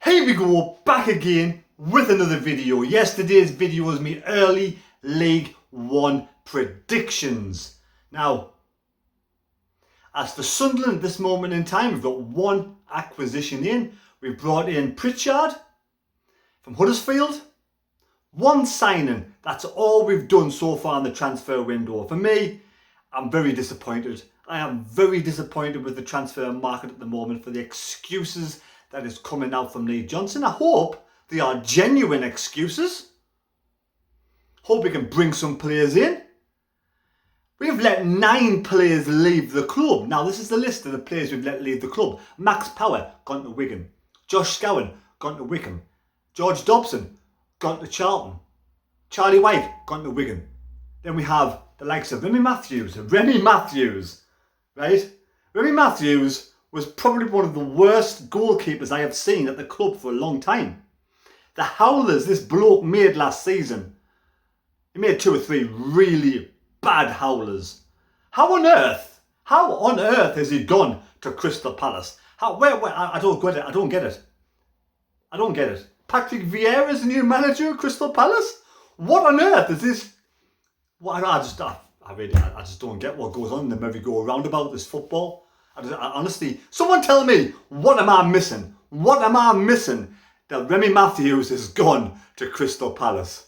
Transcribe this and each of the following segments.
Here we go, back again with another video. Yesterday's video was my early League One predictions. Now, as for Sunderland at this moment in time, we've got one acquisition in. We've brought in Pritchard from Huddersfield. One signing. That's all we've done so far in the transfer window. For me, I'm very disappointed. I am very disappointed with the transfer market at the moment for the excuses that is coming out from Lee Johnson. I hope they are genuine excuses. Hope we can bring some players in. We've let 9 players leave the club. Now, this is the list of the players we've let leave the club. Max Power, gone to Wigan. Josh Scowen, gone to Wickham. George Dobson, gone to Charlton. Charlie White, gone to Wigan. Then we have the likes of Remy Matthews. Right? Remy Matthews was probably one of the worst goalkeepers I have seen at the club for a long time. The howlers this bloke made last season. He made 2 or 3 really bad howlers. How on earth has he gone to Crystal Palace? I don't get it. Patrick Vieira's the new manager of Crystal Palace? What on earth is this? I just don't get what goes on in the merry-go-round about this football. Honestly, someone tell me, what am I missing? That Remy Matthews has gone to Crystal Palace.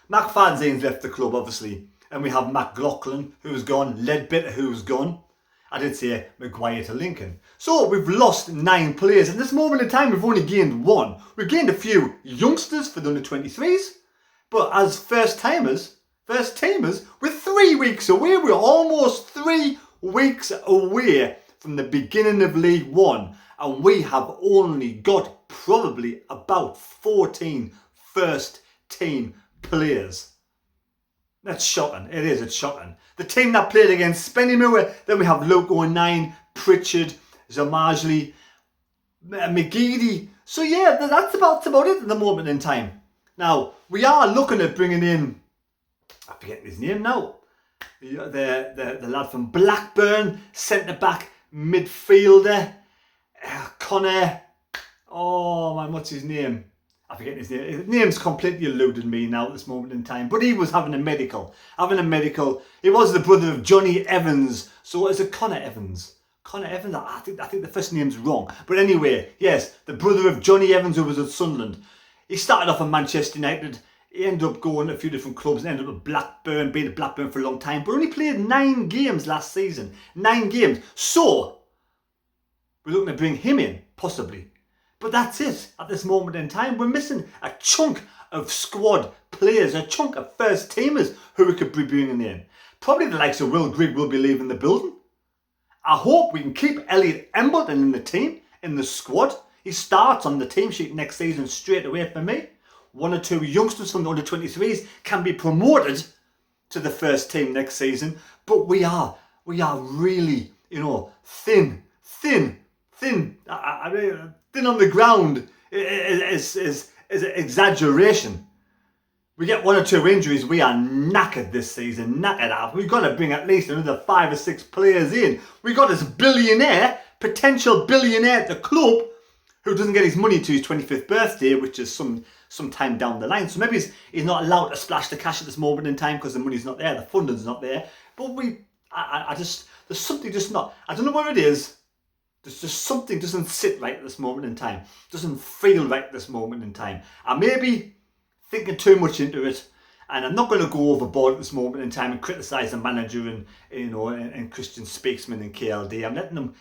Mac Fanzane's left the club, obviously. And we have McLaughlin, who's gone. Ledbetter, who's gone. I did say Maguire to Lincoln. So we've lost 9 players. At this moment in time, we've only gained 1. We've gained a few youngsters for the under-23s. But as first-timers, we're 3 weeks away. We're almost 3 weeks away from the beginning of League One. And we have only got probably about 14 first-team players. That's shocking. It's shocking. The team that played against Spennymoor, then we have Luke O'Nien, Pritchard, Zamajli, McGeady. So yeah, that's about it at the moment in time. Now, we are looking at bringing in, I forget his name now, the lad from Blackburn, centre-back, midfielder, Connor, oh man, what's his name? I forget his name. His name's completely eluded me now at this moment in time. But he was having a medical. He was the brother of Johnny Evans. So is it Connor Evans? Connor Evans? I think the first name's wrong. But anyway, yes, the brother of Johnny Evans who was at Sunderland. He started off at Manchester United. He ended up going to a few different clubs and ended up at Blackburn, being at Blackburn for a long time. But only played 9 games last season. 9 games. So, we're looking to bring him in, possibly. But that's it at this moment in time. We're missing a chunk of squad players, a chunk of first teamers who we could be bringing in. Probably the likes of Will Grigg will be leaving the building. I hope we can keep Elliot Embleton in the team, in the squad. He starts on the team sheet next season straight away for me. 1 or 2 youngsters from the under-23s can be promoted to the first team next season. But we are really, thin. Thin on the ground is an exaggeration. We get 1 or 2 injuries, we are knackered this season, knackered out. We've got to bring at least another 5 or 6 players in. We've got this potential billionaire at the club who doesn't get his money to his 25th birthday, which is some time down the line. So maybe he's not allowed to splash the cash at this moment in time because the money's not there, the funding's not there. But there's something just not, I don't know what it is. There's just something doesn't sit right at this moment in time. Doesn't feel right at this moment in time. I may be thinking too much into it, and I'm not going to go overboard at this moment in time and criticise the manager and Christian Speaksman and KLD. I'm letting them,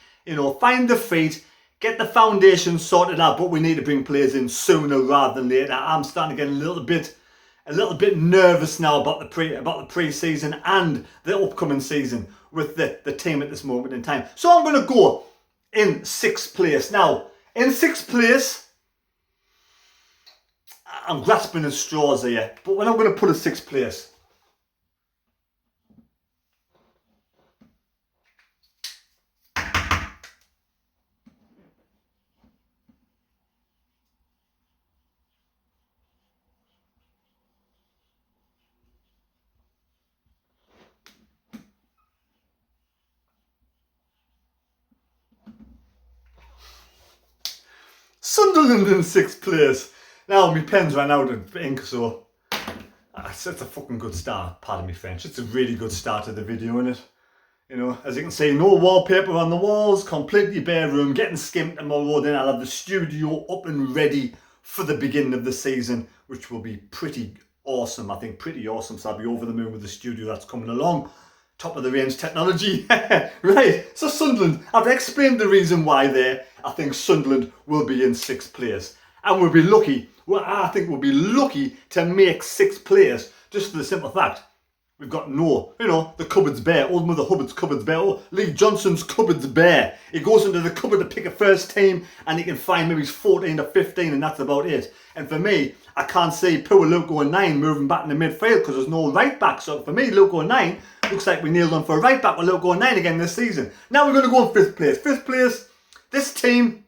find their feet, get the foundation sorted out. But we need to bring players in sooner rather than later. I'm starting to get a little bit nervous now about the pre-season and the upcoming season with the team at this moment in time. So I'm going to go in 6th place. Now, in 6th place, I'm grasping at straws here, but when I'm going to put a 6th place, Sunderland in 6th place. Now, my pen's ran out of ink, so it's a fucking good start, pardon me French. It's a really good start to the video, isn't it? You know, as you can see, no wallpaper on the walls, completely bare room, getting skimmed tomorrow. Then I'll have the studio up and ready for the beginning of the season, which will be pretty awesome. I think pretty awesome. So I'll be over the moon with the studio that's coming along. Top of the range technology. Right, so Sunderland, I've explained the reason why there. I think Sunderland will be in 6th place. And we'll be lucky, well, I think we'll be lucky to make 6th place, just for the simple fact we've got no, you know, the cupboard's bare. Old Mother Hubbard's cupboard's bare. Oh, Lee Johnson's cupboard's bare. He goes into the cupboard to pick a first team and he can find maybe 14 or 15 and that's about it. And for me, I can't see poor Luke 09 moving back in the midfield because there's no right back. So for me, Luke 09 looks like we nailed on for a right back with Luke 09 again this season. Now we're going to go in 5th place. 5th place, this team,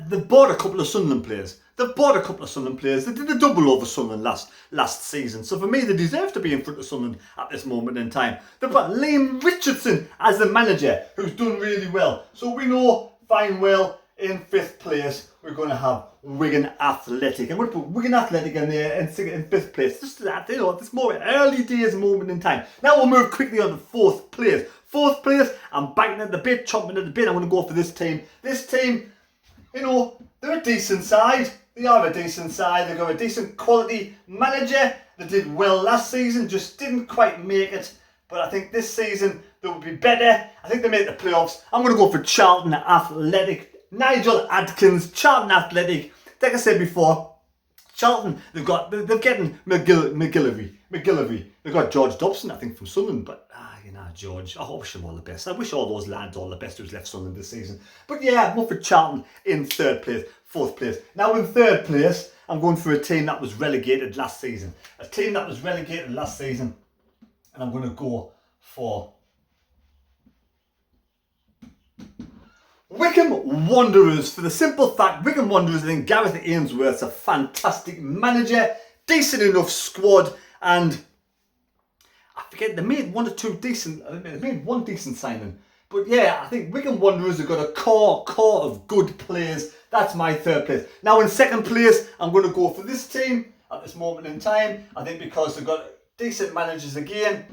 they've bought a couple of Sunderland players. They've bought a couple of Sunderland players. They did a double over Sunderland last season. So for me, they deserve to be in front of Sunderland at this moment in time. They've got Liam Richardson as the manager, who's done really well. So we know fine well in 5th place, we're going to have Wigan Athletic. I'm going to put Wigan Athletic in there and stick it in 5th place. Just that, you know, this more early days moment in time. Now we'll move quickly on to 4th place. 4th place, I'm biting at the bit, chomping at the bit. I'm going to go for this team. This team, you know, they're a decent side. They are a decent side. They've got a decent quality manager. They did well last season, just didn't quite make it. But I think this season they will be better. I think they made the playoffs. I'm going to go for Charlton Athletic. Nigel Adkins, Charlton Athletic. Like I said before, Charlton, they're getting McGillivray. They've got George Dobson, I think, from Sunderland. But, you know, George, I wish him all the best. I wish all those lads all the best who's left Sunderland this season. But yeah, I'm up for Charlton in 3rd place, 4th place. Now in 3rd place, I'm going for a team that was relegated last season. A team that was relegated last season. And I'm going to go for Wycombe Wanderers, for the simple fact, Wycombe Wanderers, I think Gareth Ainsworth's a fantastic manager, decent enough squad, and I forget, they made one decent signing. But yeah, I think Wycombe Wanderers have got a core of good players. That's my 3rd place. Now in 2nd place, I'm going to go for this team at this moment in time. I think because they've got decent managers again.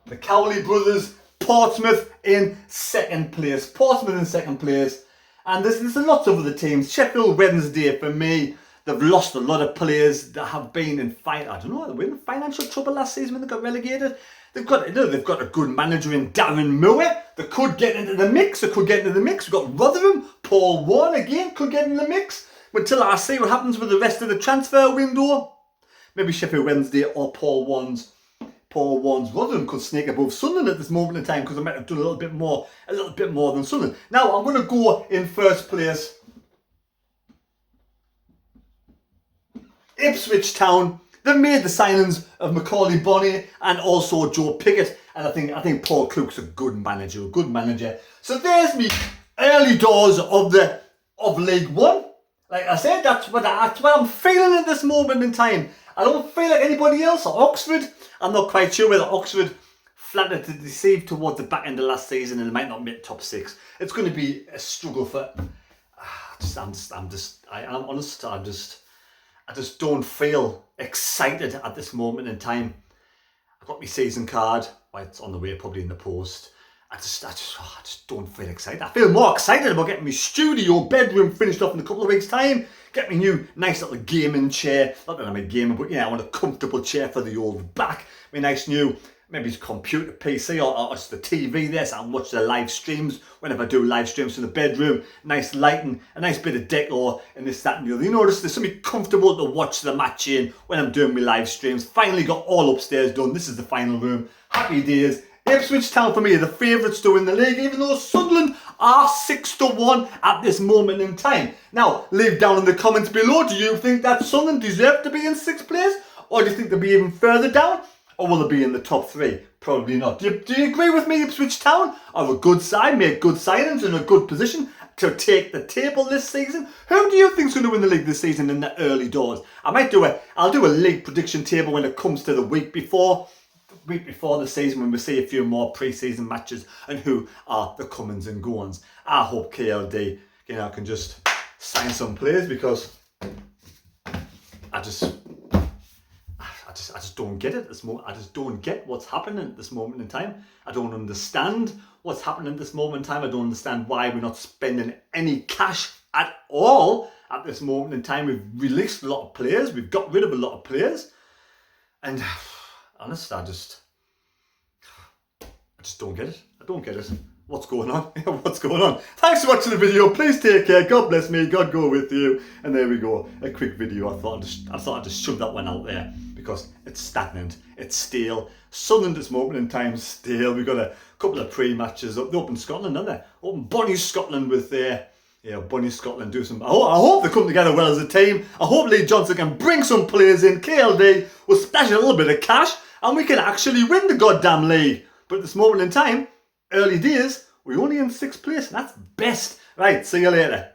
The Cowley brothers, Portsmouth in 2nd place. Portsmouth in 2nd place. And there's lots of other teams. Sheffield Wednesday, for me, they've lost a lot of players that have been in they were in financial trouble last season when they got relegated. They've got a good manager in Darren Moore. They could get into the mix. We've got Rotherham, Paul Warne again could get in the mix. Until I see what happens with the rest of the transfer window. Maybe Sheffield Wednesday or Paul Warne's Rotherham could sneak above Sunderland at this moment in time because they might have done a little bit more than Sunderland. Now I'm going to go in 1st place. Ipswich Town. They've made the signings of Macaulay Bonny and also Joe Pickett, and I think Paul Klook's a good manager. So there's me early doors of League One. Like I said, that's what I'm feeling at this moment in time. I don't feel like anybody else. Oxford, I'm not quite sure whether Oxford flattered to deceive towards the back end of last season and they might not make top 6. It's going to be a struggle for. I just don't feel excited at this moment in time. I've got my season card. Well, it's on the way, probably in the post. I just don't feel excited. I feel more excited about getting my studio bedroom finished off in a couple of weeks' time. Get me new nice little gaming chair. Not that I'm a gamer, but yeah, I want a comfortable chair for the old back. My nice new, maybe it's a computer PC or it's the TV there, so I can watch the live streams whenever I do live streams in the bedroom. Nice lighting, a nice bit of decor, and this, that, and the other. You notice there's something comfortable to watch the match in when I'm doing my live streams. Finally got all upstairs done. This is the final room. Happy days. Ipswich Town for me are the favourites to win the league, even though Sunderland are 6-1 at this moment in time. Now, leave down in the comments below, do you think that Sunderland deserve to be in 6th place? Or do you think they'll be even further down? Or will they be in the top 3? Probably not. Do you agree with me, Ipswich Town are a good side, make good signings, in a good position to take the table this season? Who do you think's going to win the league this season in the early doors? I'll do a league prediction table when it comes to the week before the season, when we see a few more pre-season matches and who are the comings and goings. I hope KLD, can just sign some players because I just don't get it at this moment. I just don't get what's happening at this moment in time. I don't understand what's happening at this moment in time. I don't understand why we're not spending any cash at all at this moment in time. We've released a lot of players. We've got rid of a lot of players. And honestly, I just don't get it. I don't get it. What's going on? What's going on? Thanks for watching the video. Please take care. God bless me. God go with you. And there we go. A quick video. I thought I'd just shove that one out there because it's stagnant. It's stale. Sunderland at this moment in time stale. We've got a couple of pre-matches up. They're up in Scotland, aren't they? Up in Bonnie, Scotland with their Bonnie Scotland do some. I hope they come together well as a team. I hope Lee Johnson can bring some players in. KLD will splash a little bit of cash and we can actually win the goddamn league. But at this moment in time, early days, we're only in 6th place. And that's best. Right, see you later.